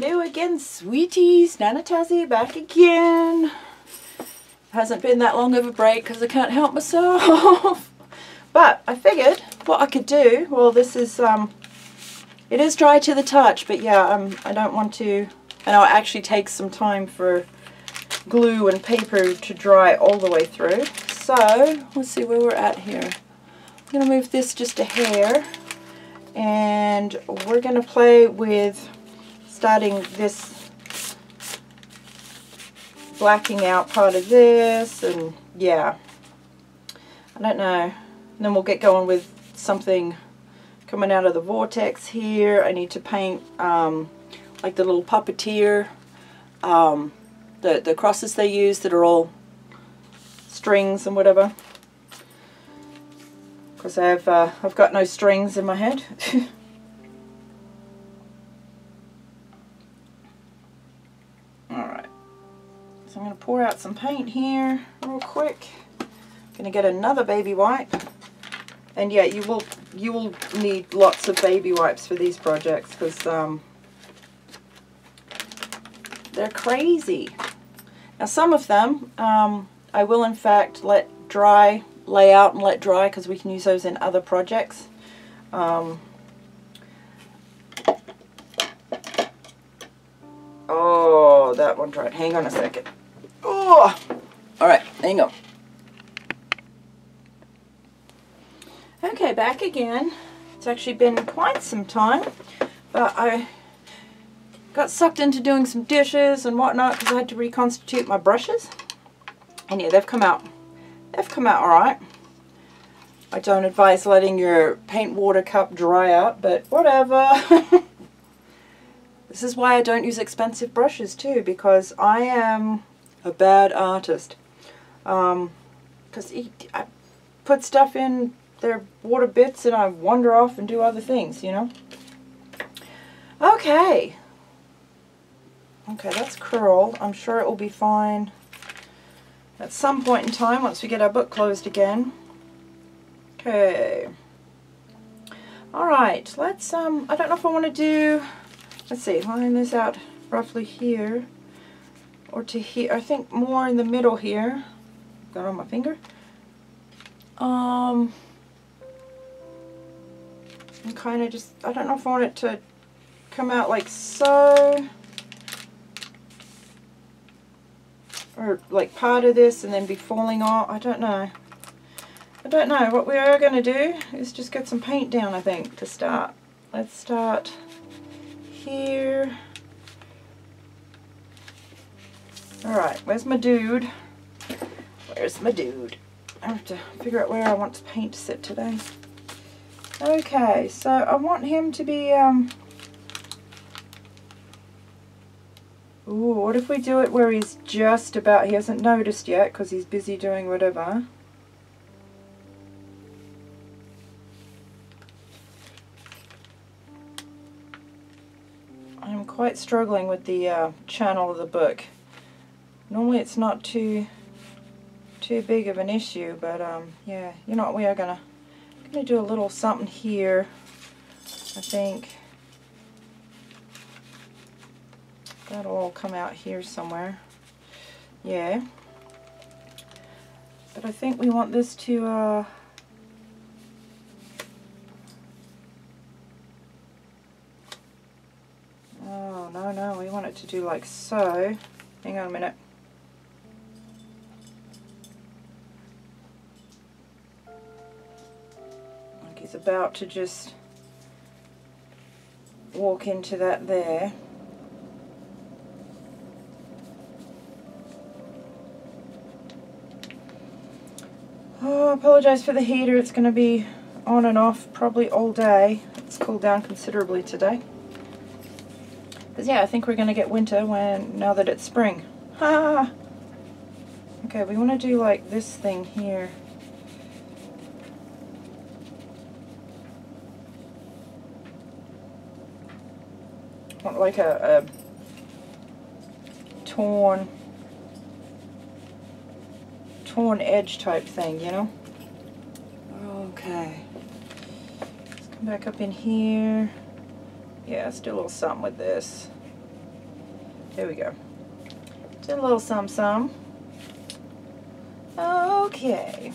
Hello again, sweeties. Nanna Tazzie back again. Hasn't been that long of a break because I can't help myself. But I figured what I could do, well, this is, it is dry to the touch, but yeah, I don't want to, and it actually takes some time for glue and paper to dry all the way through. So, let's see where we're at here. I'm going to move this just a hair, and we're going to play with starting this blacking out part of this, and yeah, I don't know. And then we'll get going with something coming out of the vortex here. I need to paint like the little puppeteer, the crosses they use that are all strings and whatever, because I've got no strings in my head. Alright, so I'm going to pour out some paint here real quick. Going to get another baby wipe, and yeah, you will need lots of baby wipes for these projects because they're crazy. Now some of them I will in fact let dry, lay out and let dry, because we can use those in other projects. Oh, that one dried. Hang on a second. Oh, all right, hang on. Okay, back again. It's actually been quite some time, but I got sucked into doing some dishes and whatnot because I had to reconstitute my brushes. And yeah, they've come out all right. I don't advise letting your paint water cup dry out, but whatever. This is why I don't use expensive brushes too, because I am a bad artist. Because I put stuff in their water bits and I wander off and do other things, you know. Okay. Okay, that's curled. I'm sure it will be fine at some point in time once we get our book closed again. Okay. Alright, let's, I don't know if I want to do, let's see, line this out roughly here, or to here, I think more in the middle here. Got on my finger. And kind of just, I don't know if I want it to come out like so, or like part of this and then be falling off. I don't know. I don't know. What we are going to do is just get some paint down, I think, to start. Let's start here. Alright, where's my dude? Where's my dude? I have to figure out where I want the paint to sit today. Okay, so I want him to be, ooh, what if we do it where he's just about, he hasn't noticed yet because he's busy doing whatever. I'm quite struggling with the channel of the book. Normally it's not too big of an issue, but yeah, you know what, we are gonna do a little something here, I think. That'll all come out here somewhere. Yeah. But I think we want this to, oh, no, we want it to do like so. Hang on a minute. Like he's about to just walk into that there. Oh, I apologise for the heater. It's going to be on and off probably all day. It's cooled down considerably today. But yeah, I think we're going to get winter now that it's spring. Ha! Okay, we want to do like this thing here. I want like a torn edge type thing, you know? Okay. Let's come back up in here. Yeah, let's do a little something with this. There we go. Did a little some. Okay.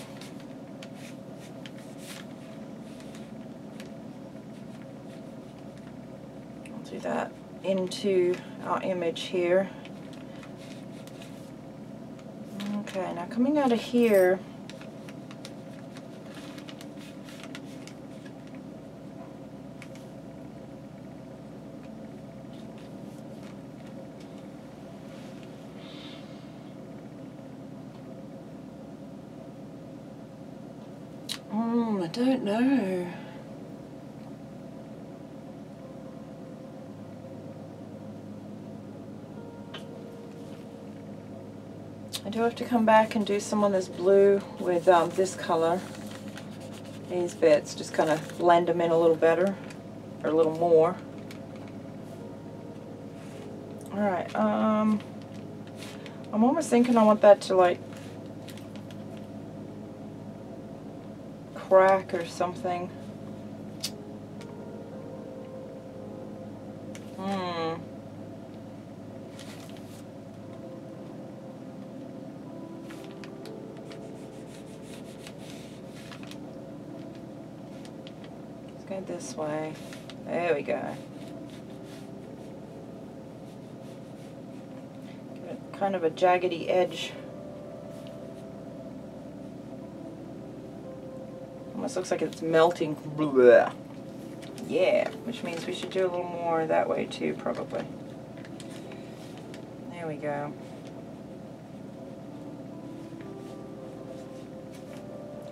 I'll do that into our image here. Okay, now coming out of here, I don't know. I do have to come back and do some on this blue with this color. These bits, just kind of blend them in a little better, or a little more. Alright, I'm almost thinking I want that to like crack or something. Let's go this way. There we go. Get kind of a jaggedy edge. Almost looks like it's melting. Blah. Yeah, which means we should do a little more that way too, probably. There we go.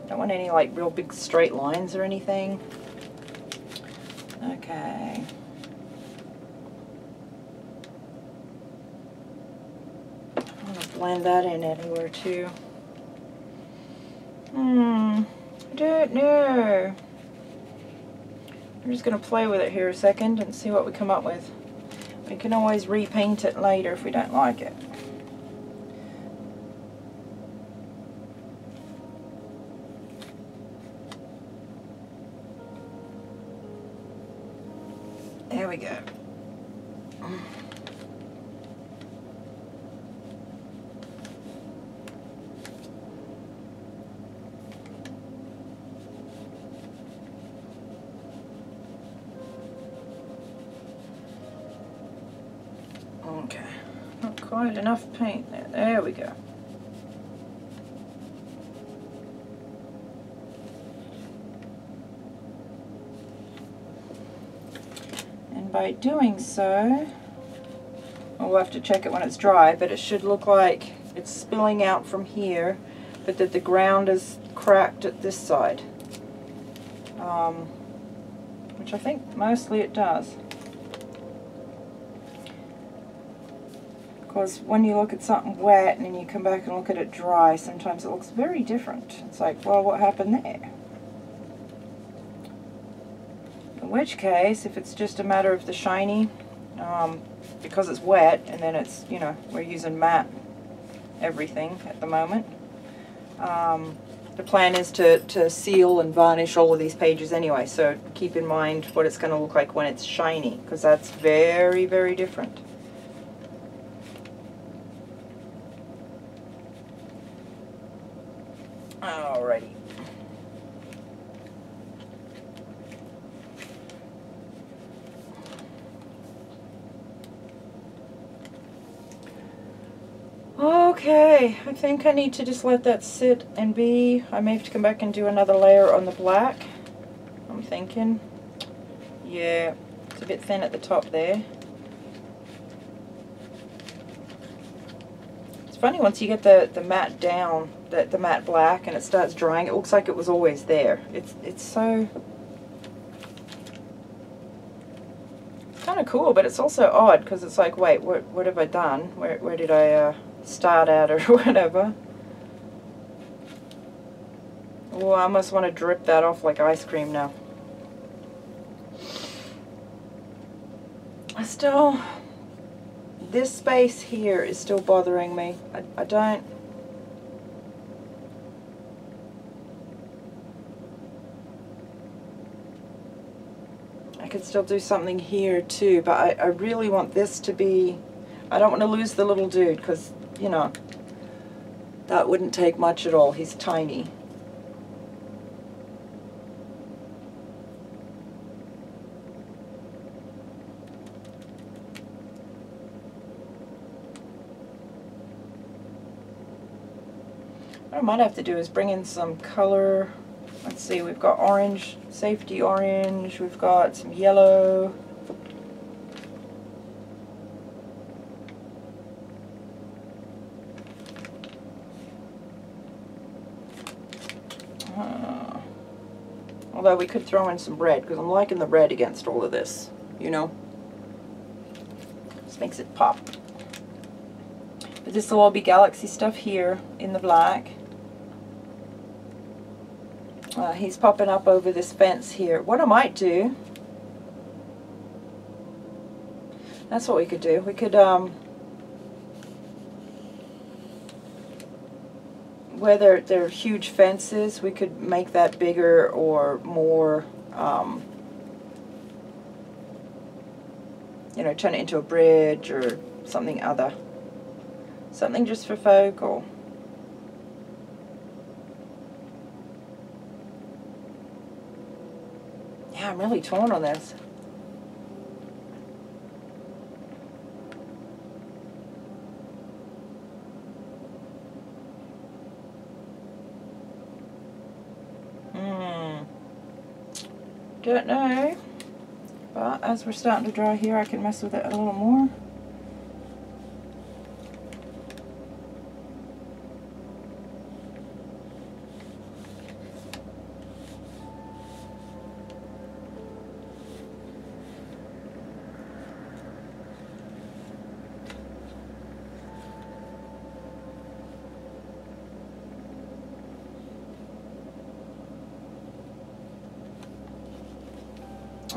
Don't want any like real big straight lines or anything. Okay. I want to blend that in anywhere too. I don't know. I'm just going to play with it here a second and see what we come up with. We can always repaint it later if we don't like it. There we go. Okay, not quite enough paint there. There we go. And by doing so, we'll have to check it when it's dry, but it should look like it's spilling out from here, but that the ground is cracked at this side. Which I think mostly it does. Because when you look at something wet and then you come back and look at it dry, sometimes it looks very different. It's like, well, what happened there? In which case, if it's just a matter of the shiny, because it's wet and then it's, you know, we're using matte everything at the moment. The plan is to seal and varnish all of these pages anyway, so keep in mind what it's going to look like when it's shiny, because that's very, very different. Alrighty. Okay, I think I need to just let that sit and be. I may have to come back and do another layer on the black. I'm thinking. Yeah, it's a bit thin at the top there. It's funny, once you get the matte down, the matte black, and it starts drying, it looks like it was always there. It's so... It's kind of cool, but it's also odd, because it's like, wait, what have I done? Where did I start at, or whatever? Oh, I almost want to drip that off like ice cream now. This space here is still bothering me. I don't... I could still do something here too, but I really want this to be... I don't want to lose the little dude because, you know, that wouldn't take much at all. He's tiny. What I might have to do is bring in some color. Let's see, we've got orange, safety orange, we've got some yellow. Although we could throw in some red, because I'm liking the red against all of this, you know. Just makes it pop. But this will all be Galaxy stuff here in the black. He's popping up over this fence here. What I might do, that's what we could do. We could, where there are huge fences, we could make that bigger or more, you know, turn it into a bridge or something other. Something just for focal. Yeah, I'm really torn on this. Don't know, but as we're starting to dry here, I can mess with it a little more.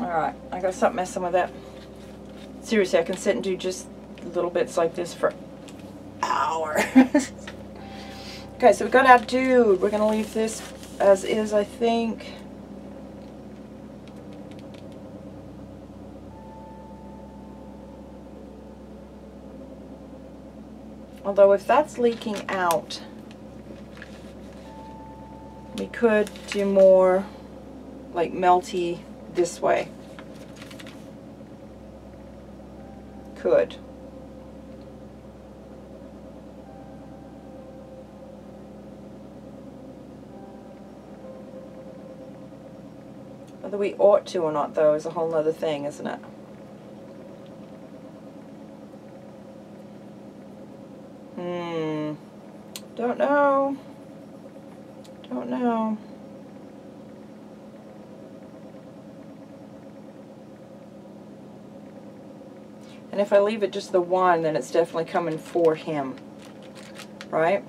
Alright, I gotta stop messing with that. Seriously, I can sit and do just little bits like this for hours. Okay, so we got our dude. We're gonna leave this as is, I think. Although if that's leaking out, we could do more like melty this way. Could. Whether we ought to or not, though, is a whole nother thing, isn't it? Don't know. Don't know. And if I leave it just the one, then it's definitely coming for him, right?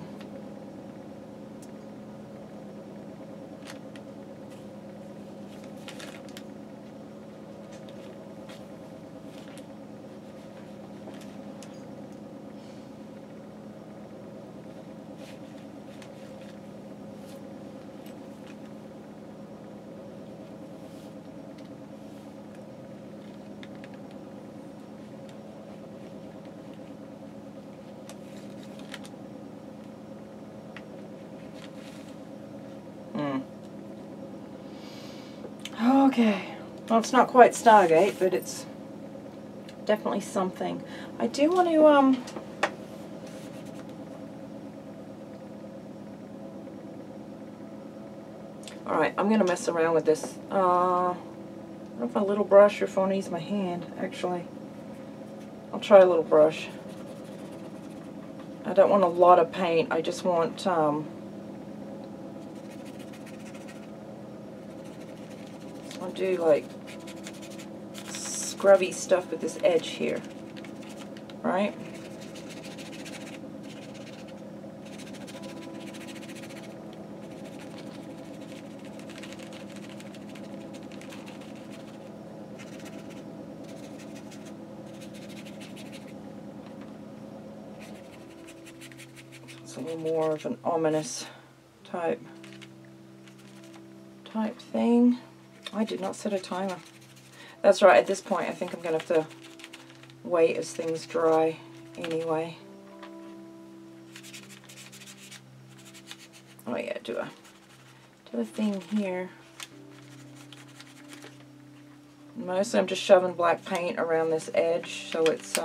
Okay, well, it's not quite Stargate, but it's definitely something. I do want to, alright, I'm going to mess around with this. I don't know if a little brush or if I want to use my hand, actually. I'll try a little brush. I don't want a lot of paint, I just want, I'll do like scrubby stuff with this edge here, right? It's a little more of an ominous type thing. I did not set a timer. That's right, at this point I think I'm going to have to wait as things dry anyway. Oh yeah, do a thing here. Mostly I'm just shoving black paint around this edge so it's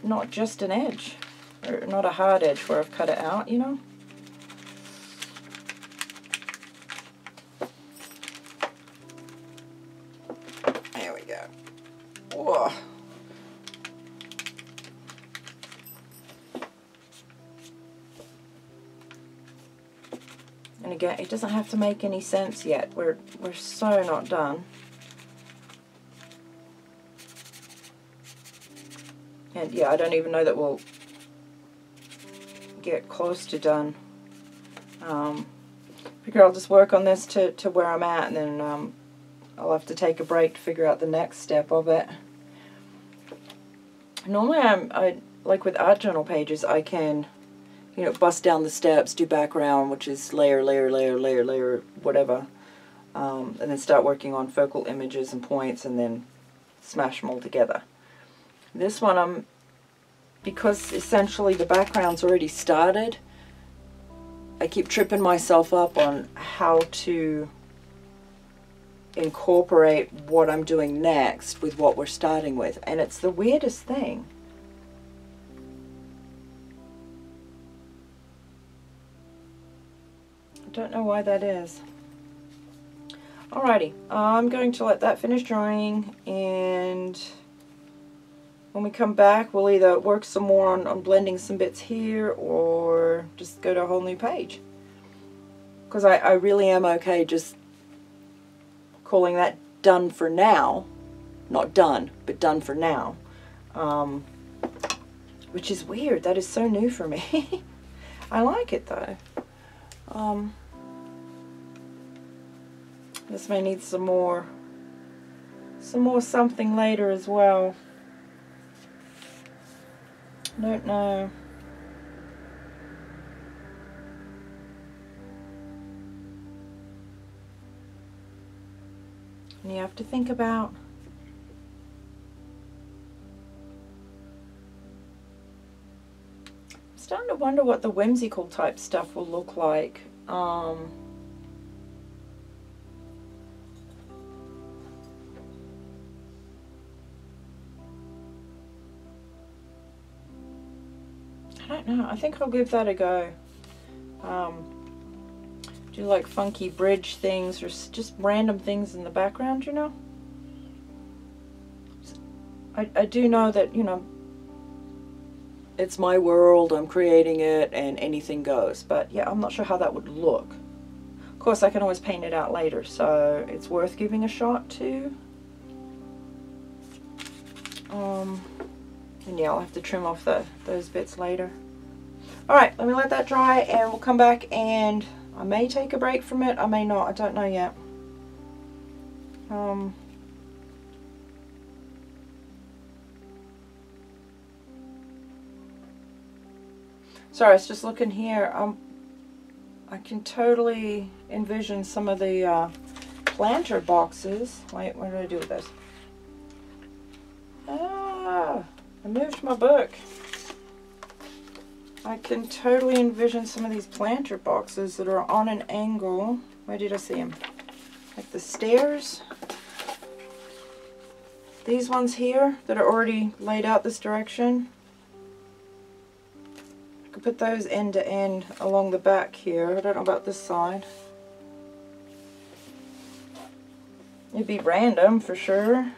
not just an edge, or not a hard edge where I've cut it out, you know. There we go. Whoa. And again, it doesn't have to make any sense yet. We're so not done. And yeah, I don't even know that we'll get close to done. Figure I'll just work on this to where I'm at, and then I'll have to take a break to figure out the next step of it. Normally I like with art journal pages, I can, you know, bust down the steps, do background, which is layer, layer, layer, layer, layer, whatever, and then start working on focal images and points, and then smash them all together. This one, because essentially the background's already started, I keep tripping myself up on how to incorporate what I'm doing next with what we're starting with, and it's the weirdest thing. I don't know why that is. Alrighty, I'm going to let that finish drying, and when we come back, we'll either work some more on blending some bits here, or just go to a whole new page. Because I really am okay just calling that done for now. Not done, but done for now. Which is weird. That is so new for me. I like it though. This may need some more something later as well. I don't know. And you have to think about I'm starting to wonder what the whimsical type stuff will look like. I don't know. I think I'll give that a go. Do like funky bridge things, or just random things in the background, you know. I do know that, you know, it's my world, I'm creating it, and anything goes. But yeah, I'm not sure how that would look. Of course, I can always paint it out later, so it's worth giving a shot too. And yeah, I'll have to trim off those bits later. Alright, let me let that dry, and we'll come back, and I may take a break from it, I may not, I don't know yet. Sorry, I was just looking here. I can totally envision some of the planter boxes. Wait, what did I do with this? Ah, I moved my book. I can totally envision some of these planter boxes that are on an angle. Where did I see them? Like the stairs. These ones here that are already laid out this direction. I could put those end to end along the back here. I don't know about this side. It'd be random for sure.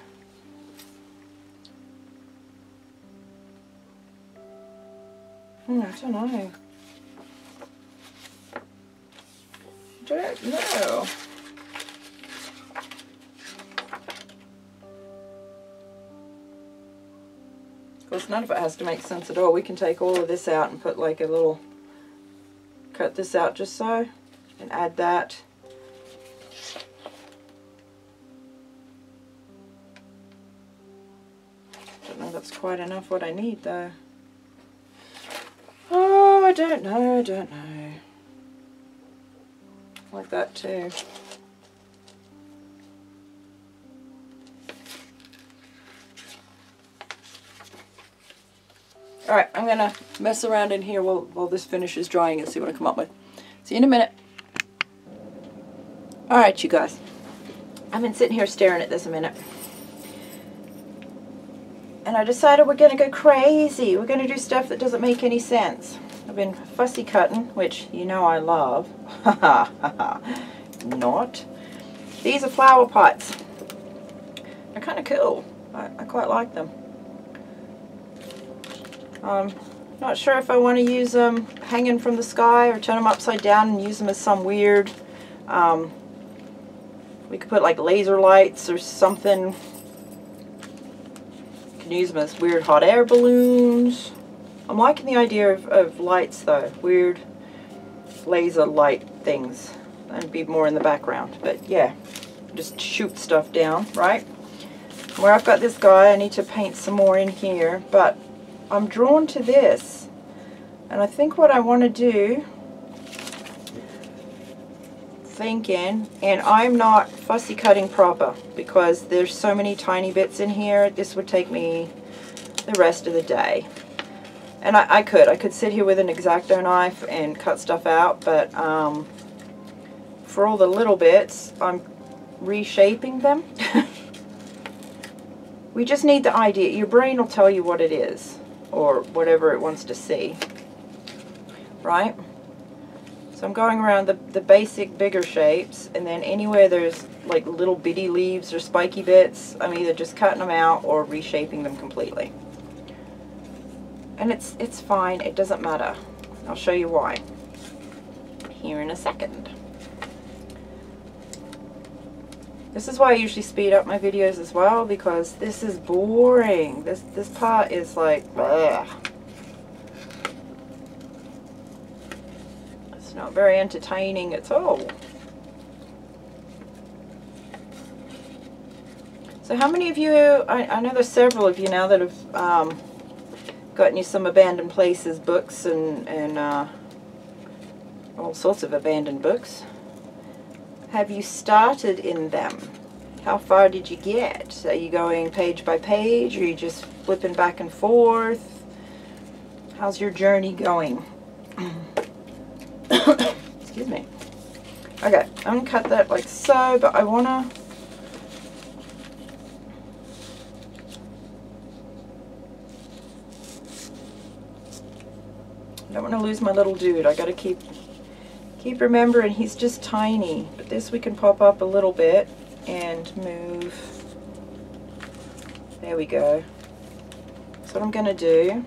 I don't know. Don't know. Of course, none of it has to make sense at all. We can take all of this out and put like a little, cut this out just so, and add that. Don't know if that's quite enough what I need though. Oh, I don't know, I don't know. Like that too. Alright, I'm going to mess around in here while this finishes drying and see what I come up with. See you in a minute. Alright, you guys. I've been sitting here staring at this a minute. And I decided we're going to go crazy. We're going to do stuff that doesn't make any sense. I've been fussy cutting, which you know I love. Not. These are flower pots. They're kind of cool. I quite like them. Not sure if I want to use them hanging from the sky or turn them upside down and use them as some weird, we could put like laser lights or something. You can use them as weird hot air balloons. I'm liking the idea of lights though, weird laser light things. That'd be more in the background, but yeah, just shoot stuff down, right? Where I've got this guy, I need to paint some more in here, but I'm drawn to this, and I think what I want to do, and I'm not fussy cutting proper because there's so many tiny bits in here, this would take me the rest of the day. And I could sit here with an X-Acto knife and cut stuff out, but for all the little bits, I'm reshaping them. We just need the idea. Your brain will tell you what it is, or whatever it wants to see, right? So I'm going around the basic bigger shapes, and then anywhere there's like little bitty leaves or spiky bits, I'm either just cutting them out or reshaping them completely. And it's fine, it doesn't matter. I'll show you why here in a second. This is why I usually speed up my videos as well, because this is boring. This part is like, bleh. It's not very entertaining at all. So how many of you, I know there's several of you now that have gotten you some Abandoned Places books and all sorts of abandoned books. Have you started in them? How far did you get? Are you going page by page? Or are you just flipping back and forth? How's your journey going? Excuse me. Okay, I'm going to cut that like so, but I want to... I don't want to lose my little dude. I got to keep remembering he's just tiny. But this we can pop up a little bit and move. There we go. That's what I'm going to do.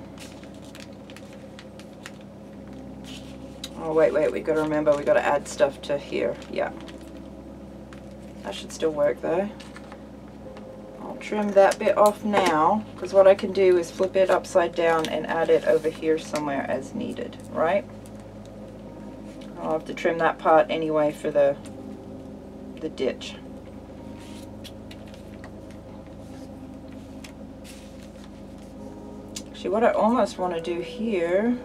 Oh wait, we got to remember we got to add stuff to here. Yeah. That should still work though. I'll trim that bit off now, because what I can do is flip it upside down and add it over here somewhere as needed, right? I'll have to trim that part anyway for the ditch. Actually, what I almost want to do here,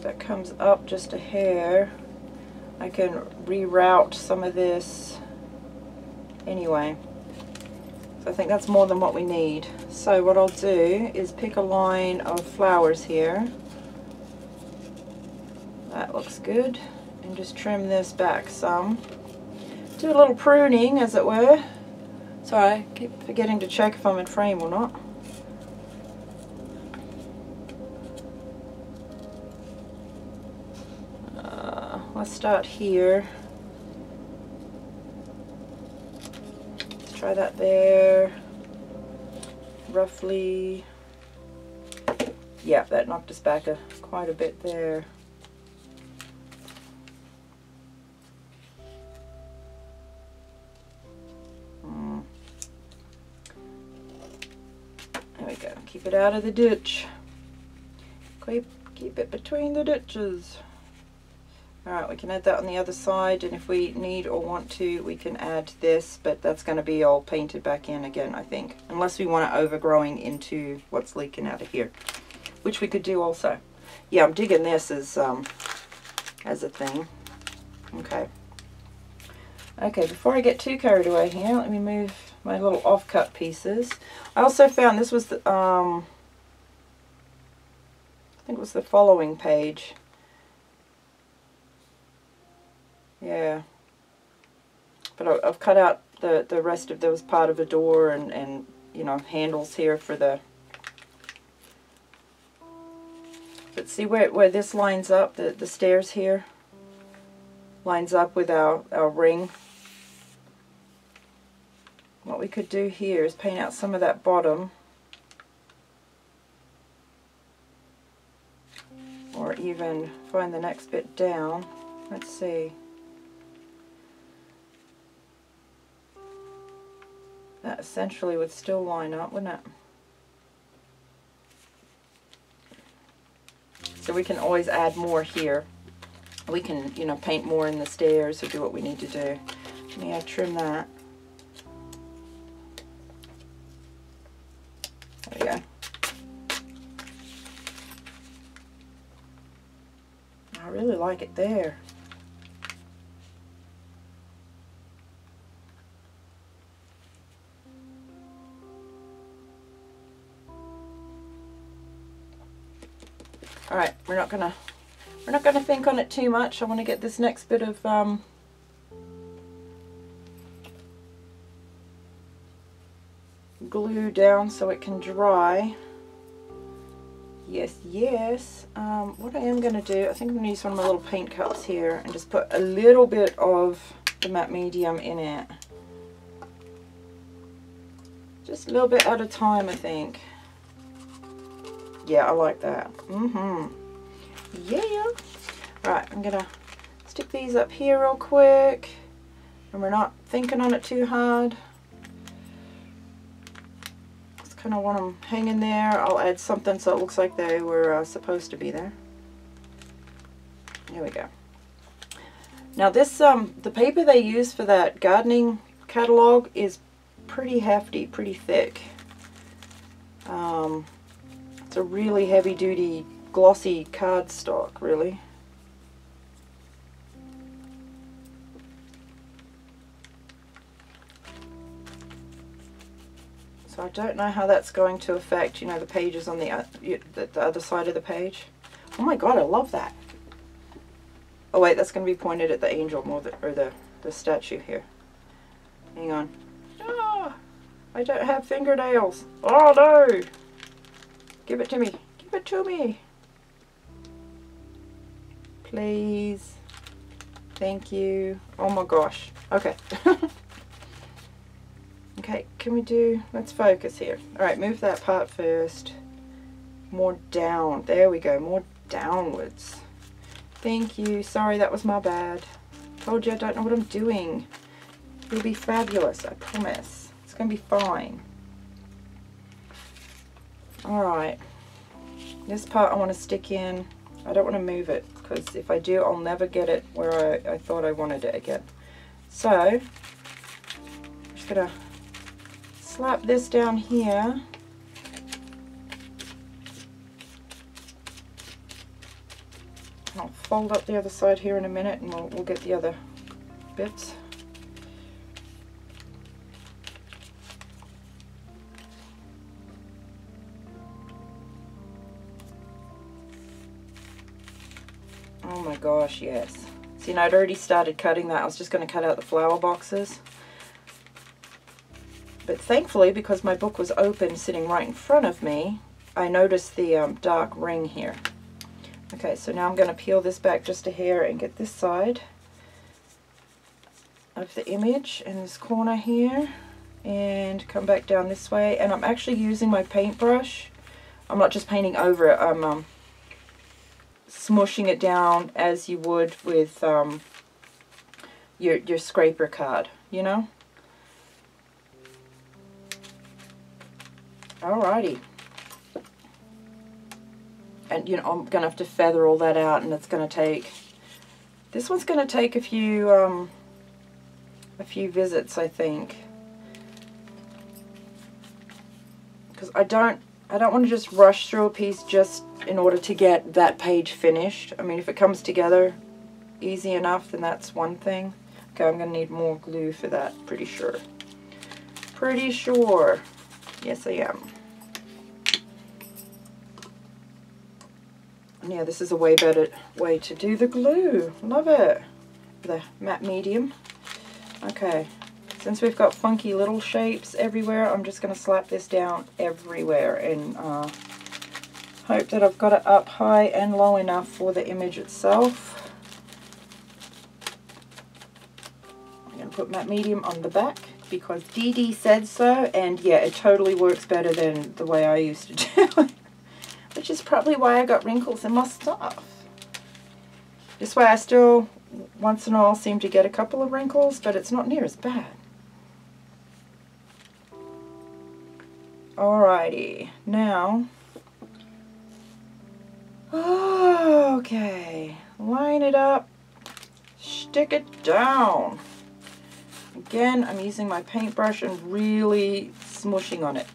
that comes up just a hair, I can reroute some of this anyway. So I think that's more than what we need. So what I'll do is pick a line of flowers here. That looks good. And just trim this back some. Do a little pruning, as it were. Sorry, I keep forgetting to check if I'm in frame or not. Let's start here. Let's try that there. Roughly. Yeah, that knocked us back quite a bit there. There we go. Keep it out of the ditch. Keep it between the ditches. Alright, we can add that on the other side, and if we need or want to, we can add this, but that's going to be all painted back in again, I think. Unless we want it overgrowing into what's leaking out of here, which we could do also. Yeah, I'm digging this as a thing. Okay. Okay, before I get too carried away here, let me move my little offcut pieces. I also found this was the, I think it was the following page. Yeah. But I've cut out the rest of, there was part of a door and you know, handles here for the, but see where this lines up, the stairs here lines up with our ring. What we could do here is paint out some of that bottom, or even find the next bit down. Let's see. That essentially would still line up, wouldn't it? So we can always add more here. We can, you know, paint more in the stairs or do what we need to do. Let me trim that. There we go. I really like it there. All right, we're not gonna think on it too much. I want to get this next bit of glue down so it can dry. Yes, yes. What I am going to do, I think I'm going to use one of my little paint cups here and just put a little bit of the matte medium in it. Just a little bit at a time, I think. Yeah, I like that. Yeah. Right, I'm going to stick these up here real quick. And we're not thinking on it too hard. Just kind of want them hanging there. I'll add something so it looks like they were supposed to be there. There we go. Now this, the paper they use for that gardening catalog is pretty hefty, pretty thick. It's a really heavy-duty, glossy cardstock, really. So I don't know how that's going to affect, you know, the pages on the other side of the page. Oh my god, I love that. Oh wait, that's going to be pointed at the angel more, or the statue here. Hang on. Ah, I don't have fingernails. Oh no! Give it to me. Give it to me. Please. Thank you. Oh my gosh. Okay. Okay, can we do, let's focus here. Alright, move that part first. More down. There we go. More downwards. Thank you. Sorry, that was my bad. Told you I don't know what I'm doing. It'll be fabulous, I promise. It's going to be fine. Alright, this part I want to stick in. I don't want to move it because if I do I'll never get it where I thought I wanted it again. So, I'm just going to slap this down here. I'll fold up the other side here in a minute and we'll get the other bits. Oh my gosh, yes. See, now I'd already started cutting that. I was just going to cut out the flower boxes. But thankfully, because my book was open sitting right in front of me, I noticed the dark ring here. Okay, so now I'm going to peel this back just a hair and get this side of the image in this corner here. And come back down this way. And I'm actually using my paintbrush. I'm not just painting over it. I'm smushing it down as you would with your scraper card, you know? Alrighty. And you know, I'm gonna have to feather all that out, and it's gonna take, this one's gonna take a few visits, I think, because I don't want to just rush through a piece just in order to get that page finished. I mean, if it comes together easy enough, then that's one thing. Okay, I'm going to need more glue for that, pretty sure. Pretty sure. Yes, I am. Yeah, this is a way better way to do the glue. Love it. The matte medium. Okay, since we've got funky little shapes everywhere, I'm just going to slap this down everywhere and hope that I've got it up high and low enough for the image itself. I'm going to put matte medium on the back because Dee Dee said so, and yeah, it totally works better than the way I used to do it. Which is probably why I got wrinkles in my stuff. This way I still, once in a while, seem to get a couple of wrinkles, but it's not near as bad. Alrighty, now, okay, line it up, stick it down. Again, I'm using my paintbrush and really smushing on it.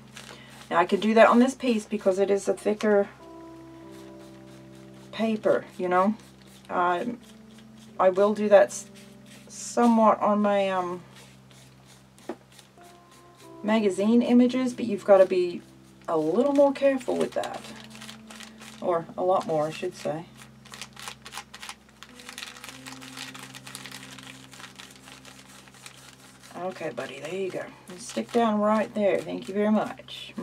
Now I could do that on this piece because it is a thicker paper, you know. I will do that somewhat on my magazine images, but you've got to be a little more careful with that. Or a lot more, I should say. Okay, buddy, there you go. Stick down right there. Thank you very much.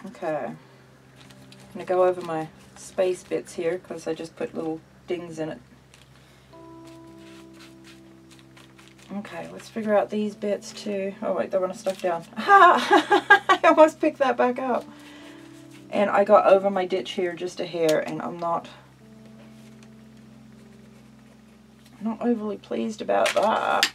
Okay. I'm going to go over my space bits here because I just put little dings in it. Okay, let's figure out these bits too. Oh wait, they want to stuck down. I almost picked that back up. And I got over my ditch here just a hair, and I'm not overly pleased about that.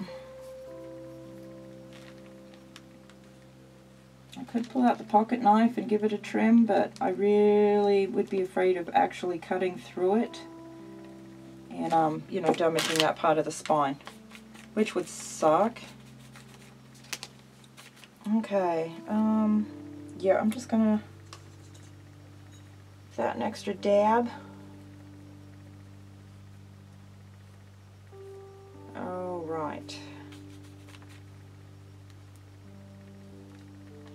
I could pull out the pocket knife and give it a trim, but I really would be afraid of actually cutting through it and, you know, damaging that part of the spine, which would suck. Okay, yeah, I'm just gonna that an extra dab. All right.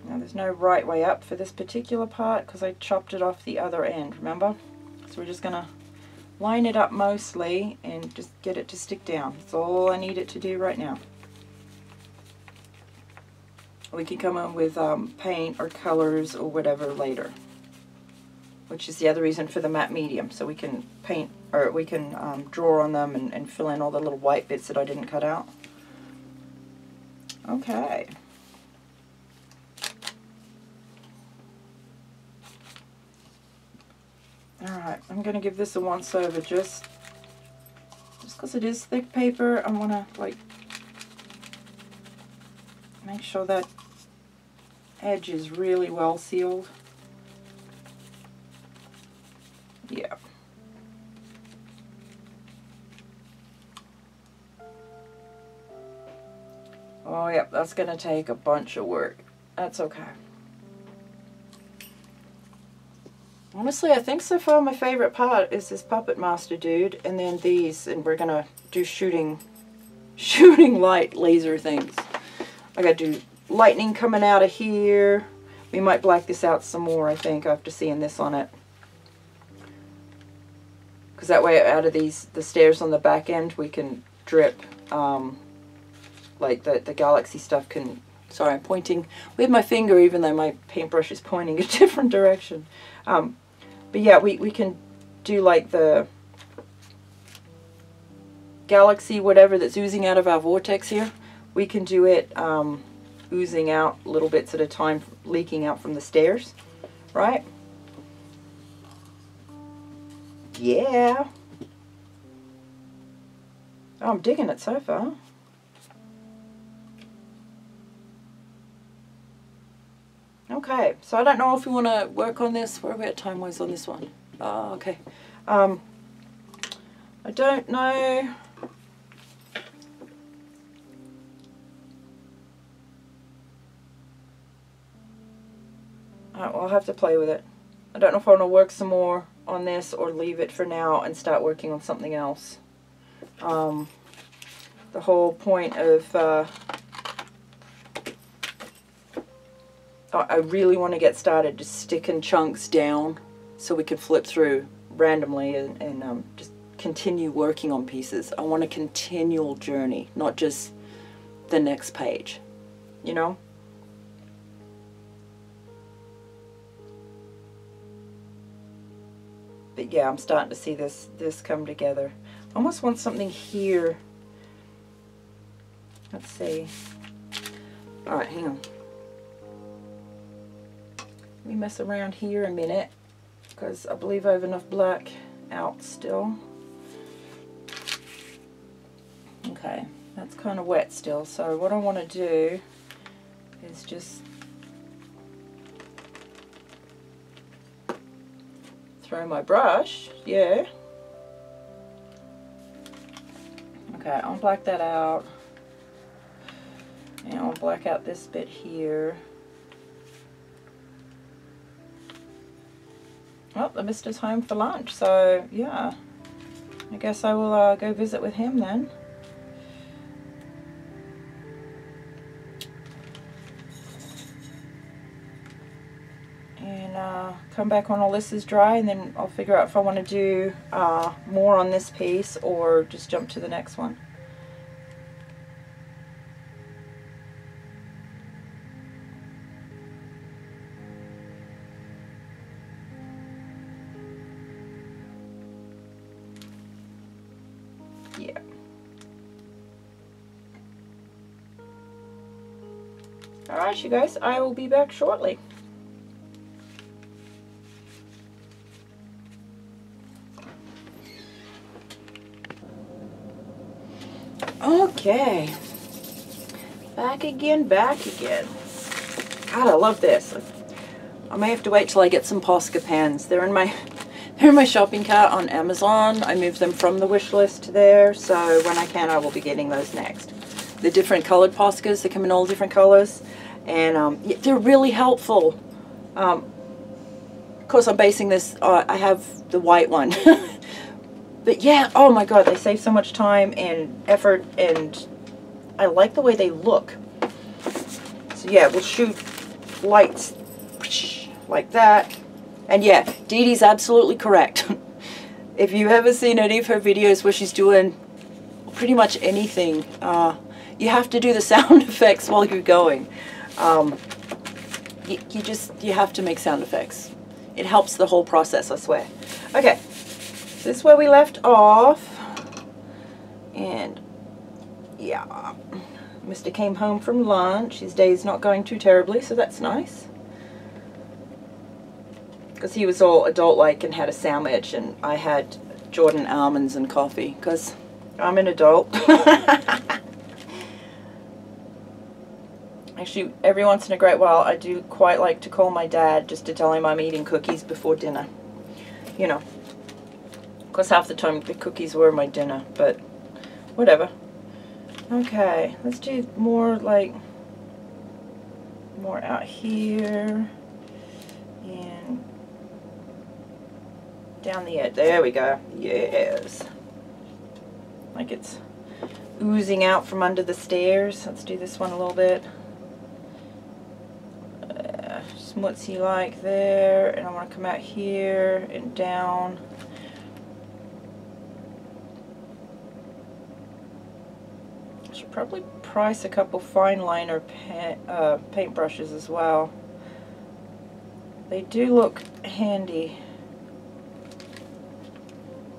Now there's no right way up for this particular part because I chopped it off the other end, remember? So we're just gonna line it up mostly and just get it to stick down. That's all I need it to do right now. We can come in with paint or colors or whatever later, which is the other reason for the matte medium, so we can paint, or we can draw on them and fill in all the little white bits that I didn't cut out. Okay. Alright, I'm going to give this a once over just because it is thick paper. I want to, like, make sure that edge is really well sealed. Yeah. Oh, yep, that's going to take a bunch of work. That's okay. Honestly, I think so far my favorite part is this Puppet Master dude, and then these, and we're going to do shooting light laser things. I got to do lightning coming out of here. We might black this out some more, I think, after seeing this on it. Because that way out of the stairs on the back end we can drip, like the galaxy stuff can, sorry, I'm pointing with my finger even though my paintbrush is pointing a different direction. But yeah, we can do like the galaxy whatever that's oozing out of our vortex here. We can do it oozing out little bits at a time, leaking out from the stairs, right? Yeah. Oh, I'm digging it so far. Okay, so I don't know if we want to work on this. Where are we at time-wise on this one? Oh, okay. I don't know. I'll have to play with it. I don't know if I want to work some more on this or leave it for now and start working on something else. The whole point of I really want to get started just sticking chunks down so we could flip through randomly and just continue working on pieces. I want a continual journey, not just the next page, you know? But yeah, I'm starting to see this come together. I almost want something here. Let's see. Alright, hang on. Let me mess around here a minute, because I believe I have enough black out still. Okay, that's kind of wet still, so what I want to do is just throw my brush, yeah. Okay, I'll black that out. And I'll black out this bit here. Oh, the mister's home for lunch, so yeah. I guess I will go visit with him then. And come back when all this is dry, and then I'll figure out if I want to do more on this piece or just jump to the next one. Yeah. Alright, you guys, I will be back shortly. Okay, back again. God, I love this. I may have to wait till I get some Posca pans. They're in my shopping cart on Amazon. I moved them from the wish list to there, so when I can, I will be getting those next. The different colored Poscas, they come in all different colors, and they're really helpful. Of course, I'm basing this. I have the white one. But yeah, oh my god, they save so much time and effort, and I like the way they look. So yeah, we'll shoot lights like that. And yeah, Dee Dee's absolutely correct. If you've ever seen any of her videos where she's doing pretty much anything, you have to do the sound effects while you're going. You have to make sound effects. It helps the whole process, I swear. Okay. This is where we left off, and yeah, Mr. came home from lunch. His day's not going too terribly, so that's nice, because he was all adult-like and had a sandwich, and I had Jordan almonds and coffee, because I'm an adult. Actually, every once in a great while, I do quite like to call my dad just to tell him I'm eating cookies before dinner, you know. Because half the time the cookies were my dinner, but whatever. Okay, let's do more out here and down the edge. There we go. Yes. Like it's oozing out from under the stairs. Let's do this one a little bit. Smutsy like there, and I want to come out here and down. Probably price a couple fine liner paint brushes as well. They do look handy.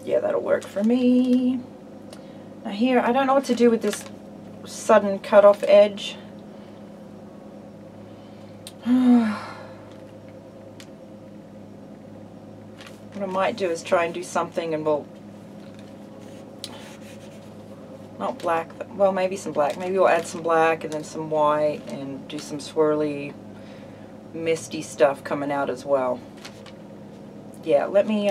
Yeah, that'll work for me. Now here, I don't know what to do with this sudden cut off edge. What I might do is try and do something, and we'll not black, well maybe some black, maybe we'll add some black and then some white and do some swirly misty stuff coming out as well. Yeah, let me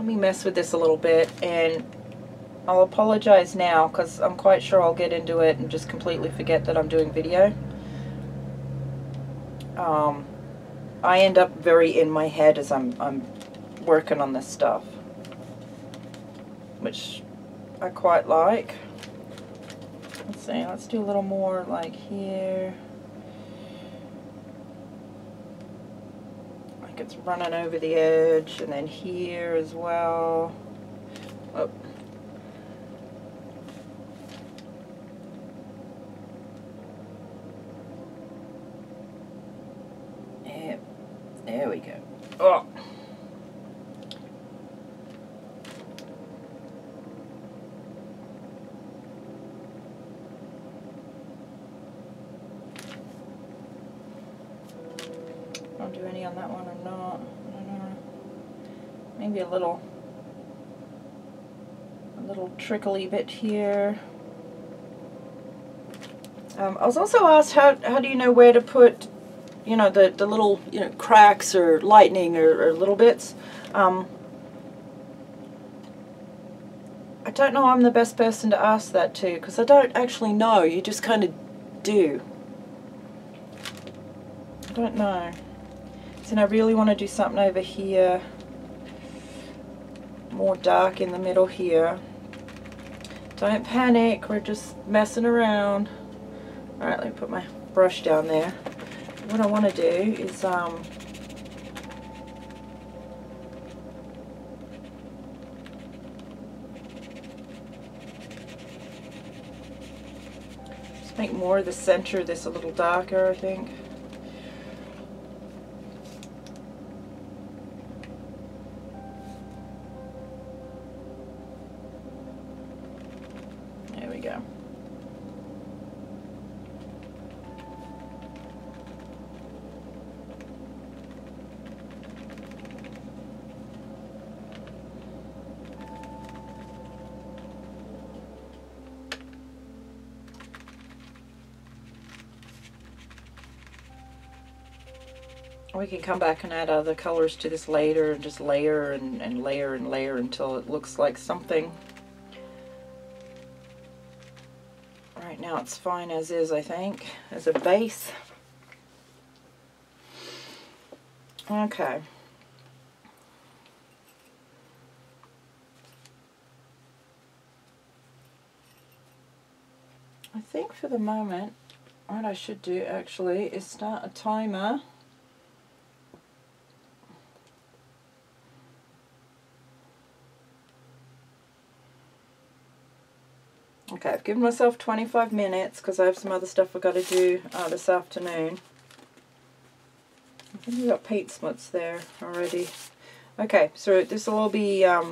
mess with this a little bit, and I'll apologize now because I'm quite sure I'll get into it and just completely forget that I'm doing video. I end up very in my head as I'm working on this stuff, which I quite like. Let's see, let's do a little more like here it's running over the edge, and then here as well. Oh. Yep, there we go. Oh. I'll do any on that one or not. I don't know. Maybe a little trickly bit here. I was also asked how do you know where to put, you know, the little, you know, cracks or lightning or little bits. I don't know. I'm the best person to ask that to, because I don't actually know. You just kind of do. I don't know. So I really want to do something over here, more dark in the middle here. Don't panic, we're just messing around. Alright, let me put my brush down there. What I want to do is just make more of the center of this a little darker, I think. There we go. We can come back and add other colors to this later and just layer and layer and layer until it looks like something. Right now it's fine as is, I think, as a base. Okay. I think for the moment what I should do actually is start a timer. Okay, I've given myself 25 minutes because I have some other stuff I've got to do this afternoon. I think we've got paint smuts there already. Okay, so this will all be, I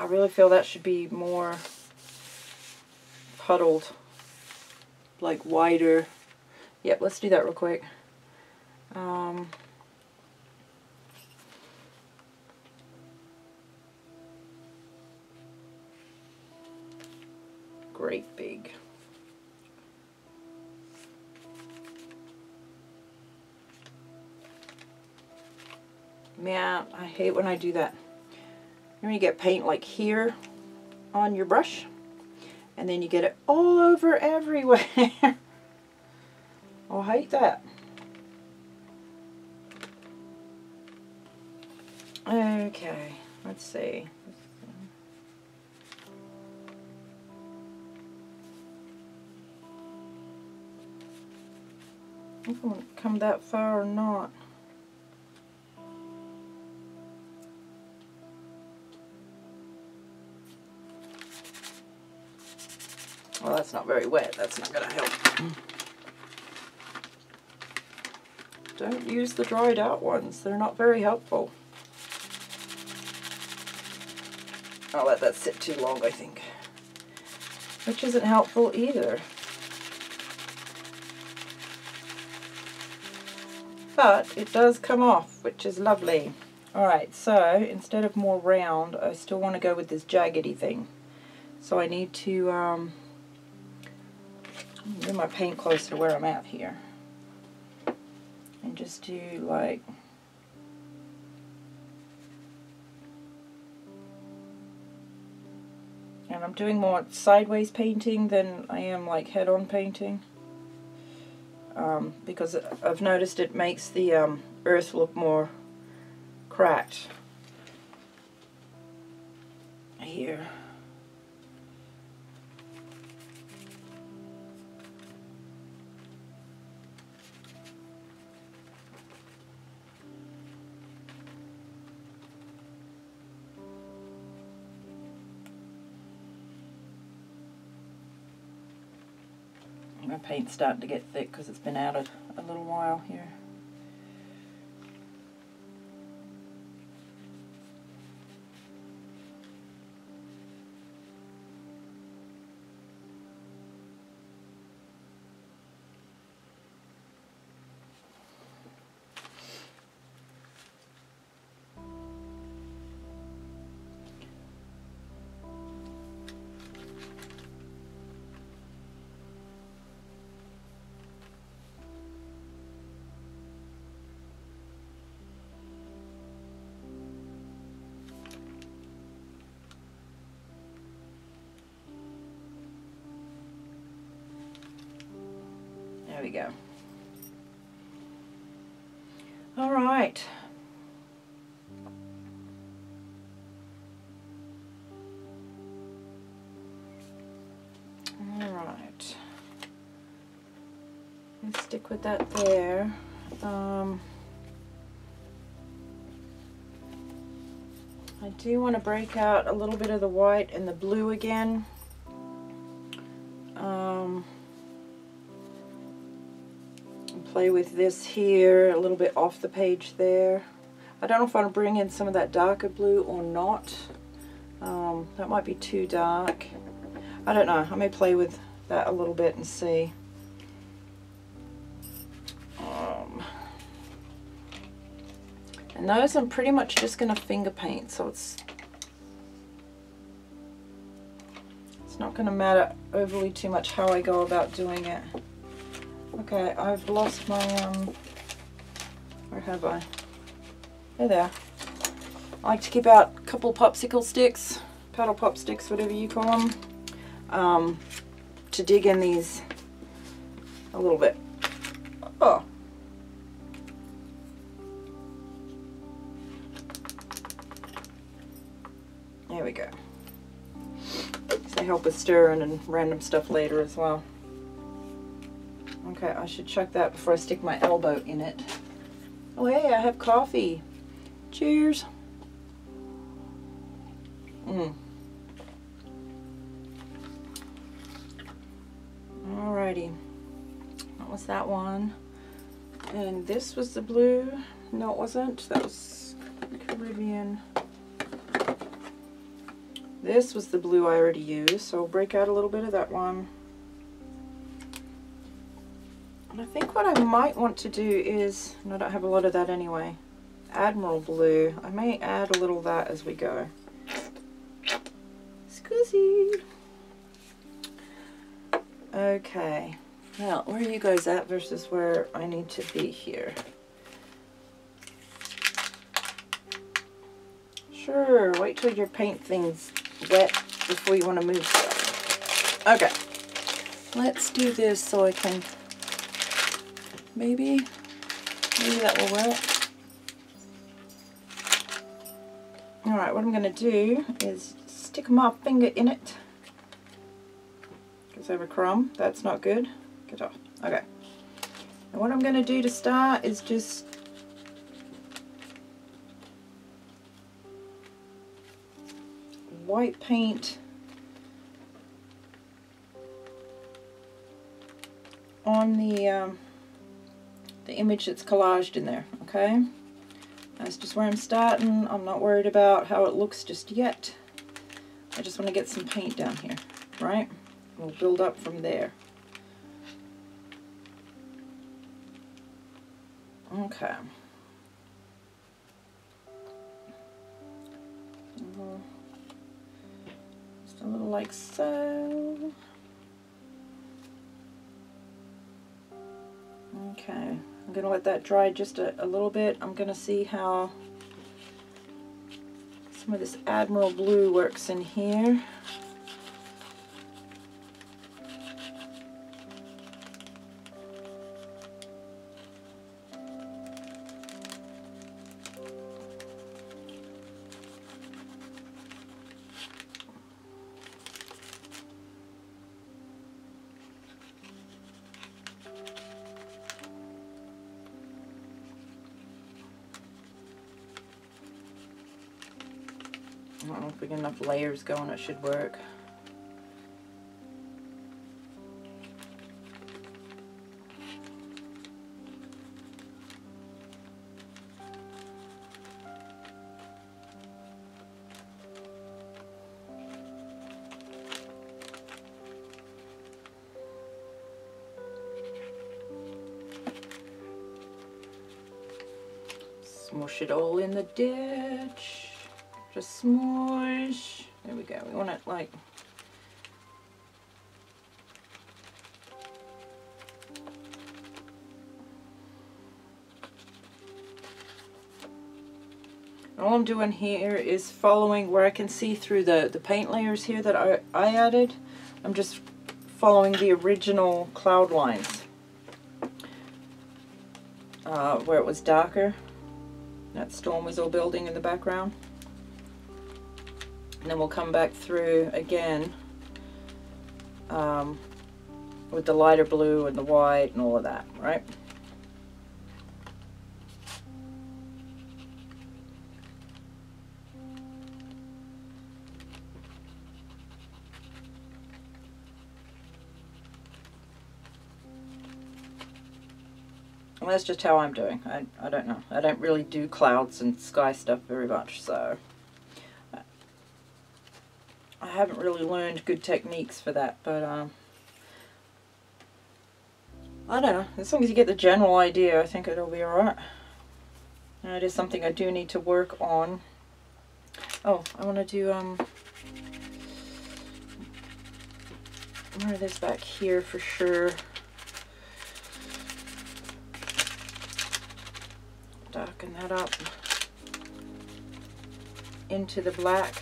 really feel that should be more puddled, like wider. Yep, let's do that real quick. Great big. Man, I hate when I do that. When you get paint like here on your brush, and then you get it all over everywhere. I hate that. Okay, let's see. I don't know if I want to come that far or not. Well, that's not very wet. That's not going to help. Don't use the dried out ones. They're not very helpful. I'll let that sit too long, I think. Which isn't helpful either. But it does come off, which is lovely. Alright, so instead of more round, I still want to go with this jaggedy thing. So I need to move my paint closer to where I'm at here. And just do like... And I'm doing more sideways painting than I am like head-on painting. Because I've noticed it makes the earth look more cracked here. my paint's starting to get thick because it's been out a little while here. There we go. All right. All right. Let's stick with that there. I do want to break out a little bit of the white and the blue again. Play with this here a little bit off the page there. I don't know if I want to bring in some of that darker blue or not. That might be too dark. I don't know. I may play with that a little bit and see. And those I'm pretty much just going to finger paint, so it's not going to matter overly too much how I go about doing it. Okay, I've lost my, where have I? Hey there. I like to keep out a couple popsicle sticks, paddle pop sticks, whatever you call them, to dig in these a little bit. Oh. There we go. So they help with stirring and random stuff later as well. Okay, I should chuck that before I stick my elbow in it. Oh hey, I have coffee. Cheers. Alrighty. What was that one? And this was the blue. No, it wasn't. That was Caribbean. This was the blue I already used, so I'll break out a little bit of that one. And I think what I might want to do is, and I don't have a lot of that anyway, Admiral Blue. I may add a little of that as we go. Scusi. Okay. Now, where are you guys at versus where I need to be here? Sure, wait till your paint thing's wet before you want to move stuff. Okay. Let's do this so I can... Maybe that will work. Alright, what I'm going to do is stick my finger in it. Goes over crumb. That's not good. Get off. Okay. And what I'm going to do to start is just white paint on the image that's collaged in there, okay? That's just where I'm starting. I'm not worried about how it looks just yet. I just want to get some paint down here, right? We'll build up from there. Okay. Just a little like so. Okay. I'm going to let that dry just a little bit. I'm going to see how some of this Admiral Blue works in here. I don't know if we get enough layers going, it should work. Smush it all in the ditch. Just smush. There we go. We want it like... All I'm doing here is following where I can see through the paint layers here that I added. I'm just following the original cloud lines where it was darker. That storm was all building in the background. And then we'll come back through again with the lighter blue and the white and all of that, right? Well, that's just how I'm doing. I don't know. I don't really do clouds and sky stuff very much, so I haven't really learned good techniques for that, but I don't know. As long as you get the general idea, I think it'll be alright. Now, it is something I do need to work on. Oh, I want to do more of this back here for sure. Darken that up into the black.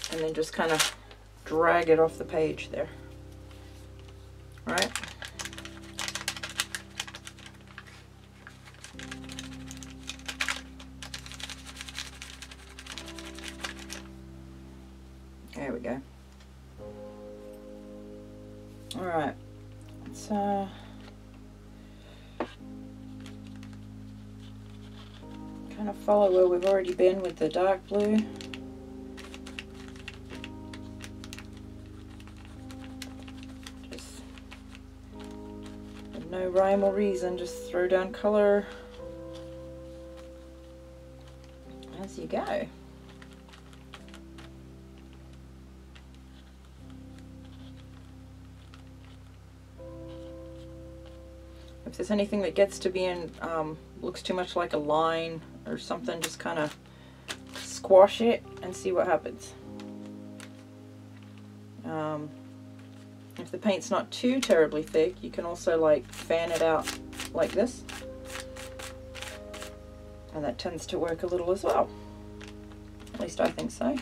And then just kind of drag it off the page there. All right. There we go. All right. Let's kind of follow where we've already been with the dark blue. Just with no rhyme or reason, just throw down color as you go. If there's anything that gets to being, looks too much like a line or something, just kind of squash it and see what happens. If the paint's not too terribly thick, you can also like fan it out like this. And that tends to work a little as well. At least I think so.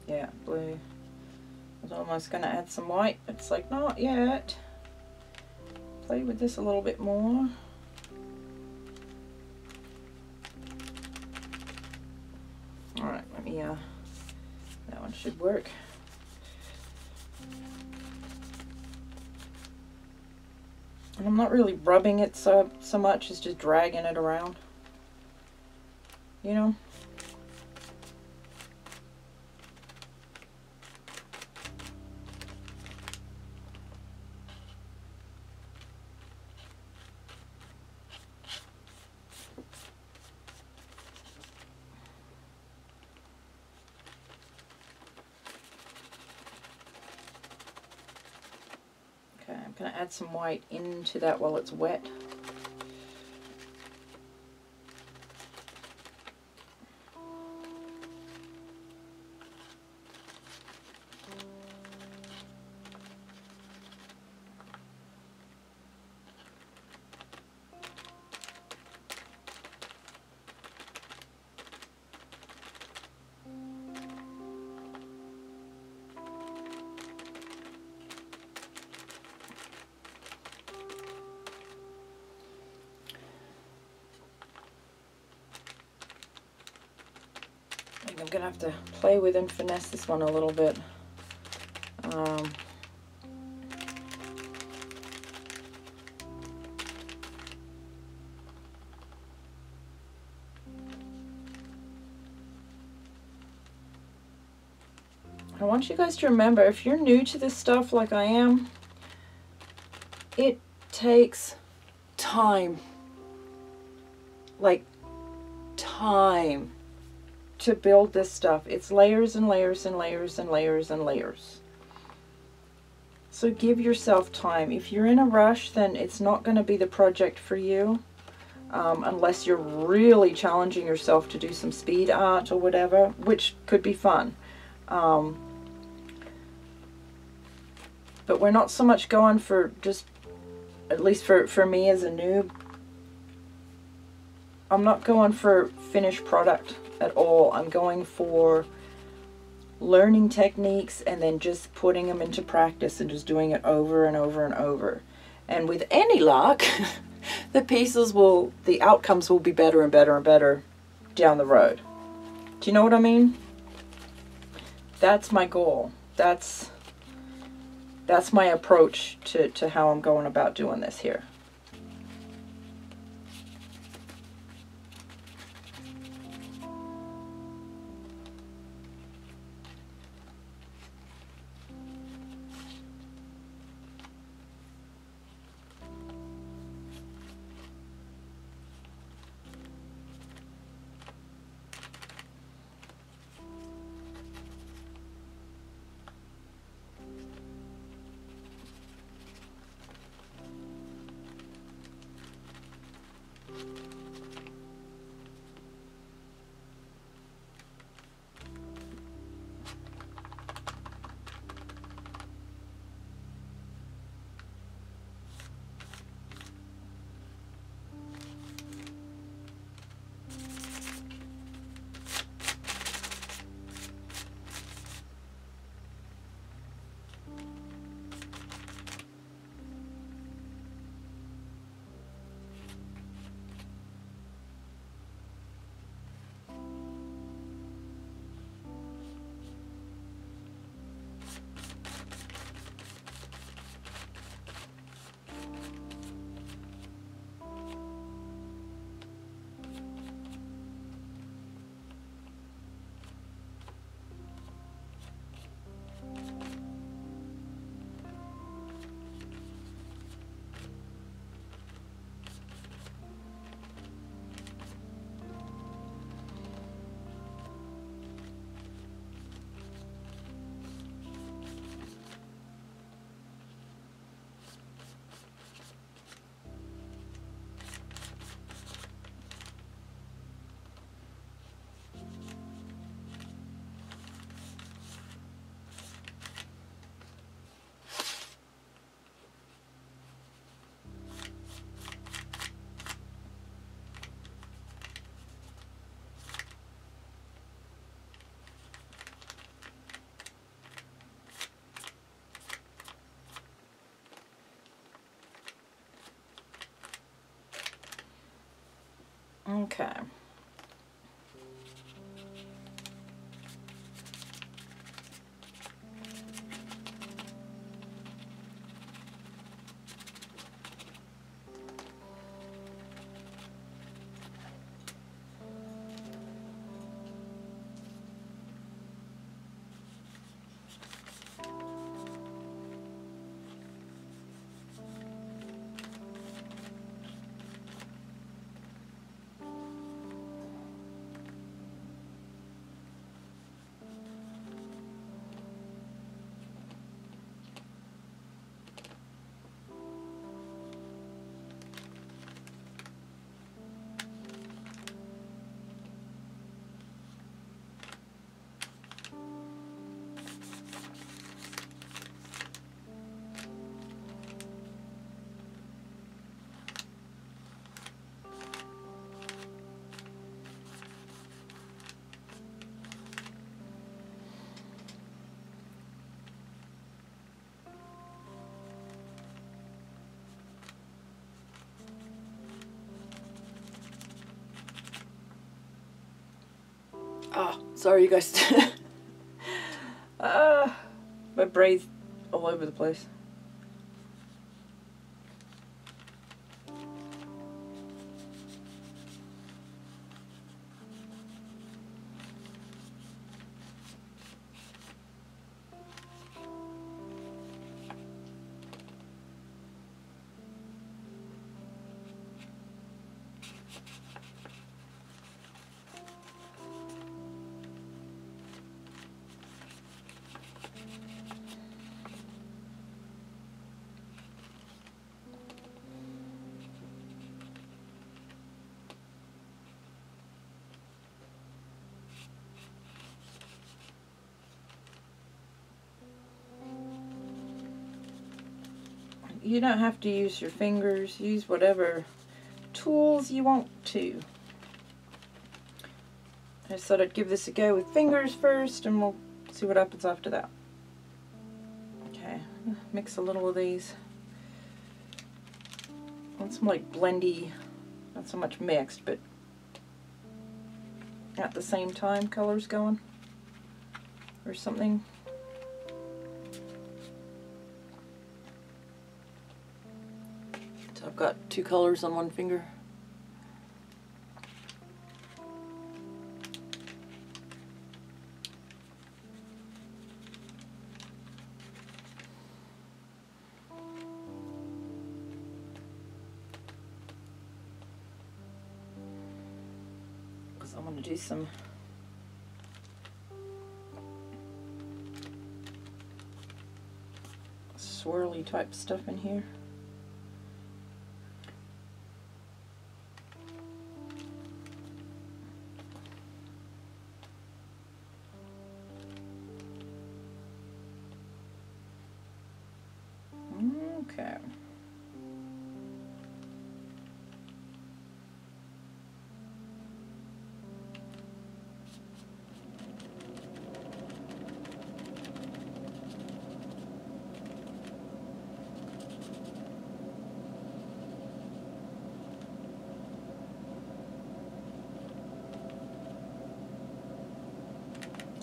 Yeah, blue. I was almost going to add some white, but it's like, not yet. Play with this a little bit more. Alright, let me, that one should work. And I'm not really rubbing it so much as just dragging it around. You know? I'm going to add some white into that while it's wet. I'm going to have to play with and finesse this one a little bit. I want you guys to remember, if you're new to this stuff like I am, it takes time. like time to build this stuff. It's layers and layers and layers and layers and layers. So give yourself time. If you're in a rush, then it's not going to be the project for you, unless you're really challenging yourself to do some speed art or whatever, which could be fun. But we're not so much going for just, at least for me as a noob, I'm not going for finished product at all. I'm going for learning techniques and then just putting them into practice and just doing it over and over and over. And with any luck, the outcomes will be better and better and better down the road. Do you know what I mean? That's my goal. That's my approach to how I'm going about doing this here. Okay. Oh, sorry you guys. My brain's all over the place. you don't have to use your fingers. Use whatever tools you want to. I just thought I'd give this a go with fingers first, and we'll see what happens after that. Okay, mix a little of these. Want some like blendy, not so much mixed, but at the same time colors going or something. So I've got two colors on one finger. I want to do some swirly type stuff in here. Okay.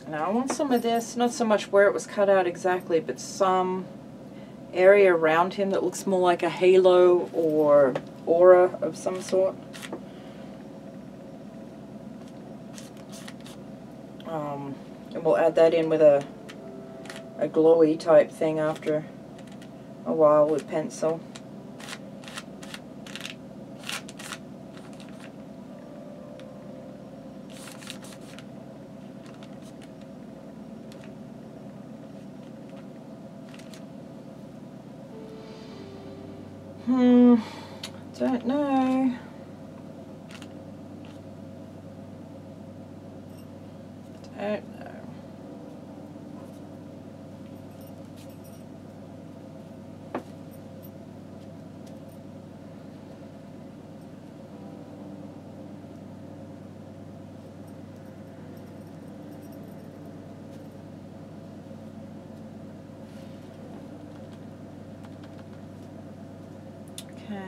Now I want some of this, not so much where it was cut out exactly, but some area around him that looks more like a halo or aura of some sort. And we'll add that in with a glowy type thing after a while with pencil. Don't know. Don't know. Okay.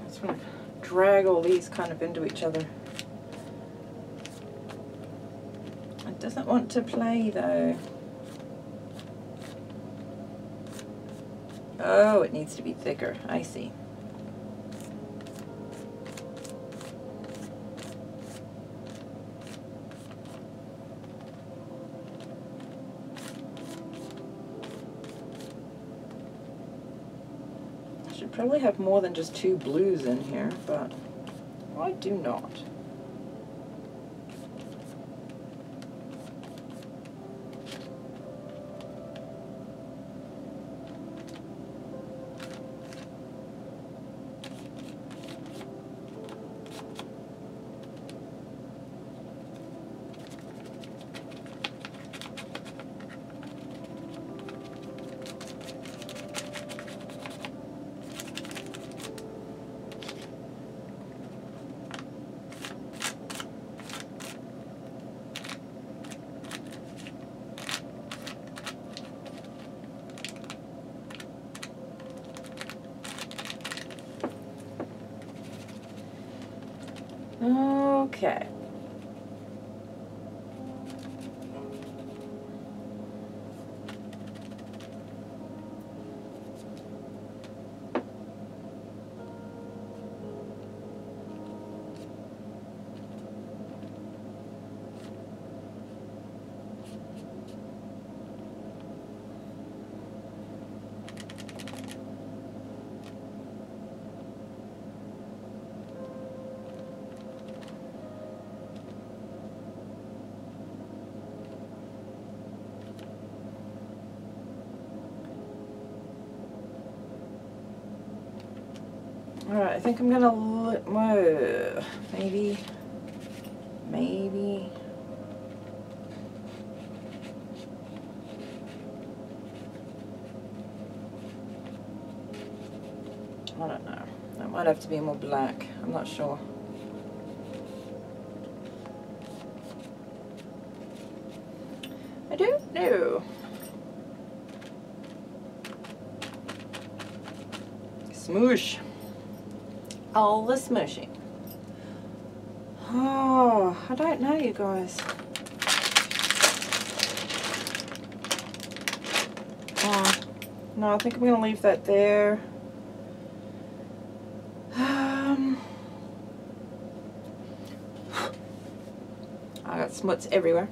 Just want to drag all these kind of into each other. It doesn't want to play though. Oh, it needs to be thicker. I see. Probably have more than just two blues in here, but I do not. Okay. Alright, I think I'm gonna maybe. I don't know. That might have to be more black. I'm not sure. I don't know. Smoosh. All the smooshing. Oh, I don't know, you guys. Oh, no, I think I'm going to leave that there. I got smuts everywhere.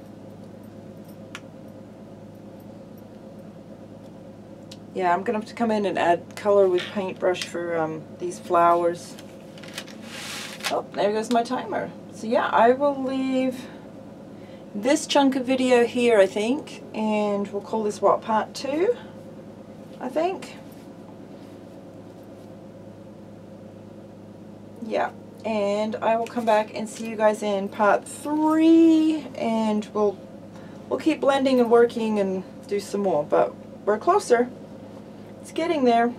Yeah, I'm going to have to come in and add color with paintbrush for these flowers. Oh, there goes my timer. So yeah, I will leave this chunk of video here, I think, and we'll call this, what, part 2, I think? Yeah, and I will come back and see you guys in part 3, and we'll keep blending and working and do some more, but we're closer. It's getting there.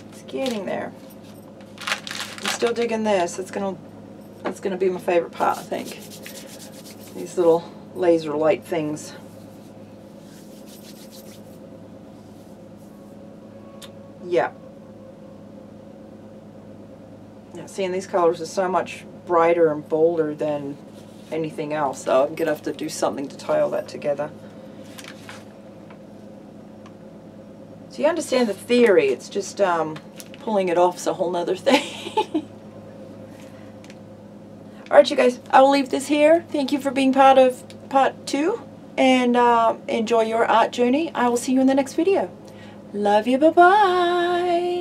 It's getting there. I'm still digging this. That's gonna be my favorite part, I think. These little laser light things. Yeah. Yeah, seeing these colors is so much brighter and bolder than anything else, so I'm gonna have to do something to tie all that together. So you understand the theory, it's just pulling it off is a whole nother thing. Alright you guys, I will leave this here. Thank you for being part of part 2, and enjoy your art journey. I will see you in the next video. Love you, bye-bye.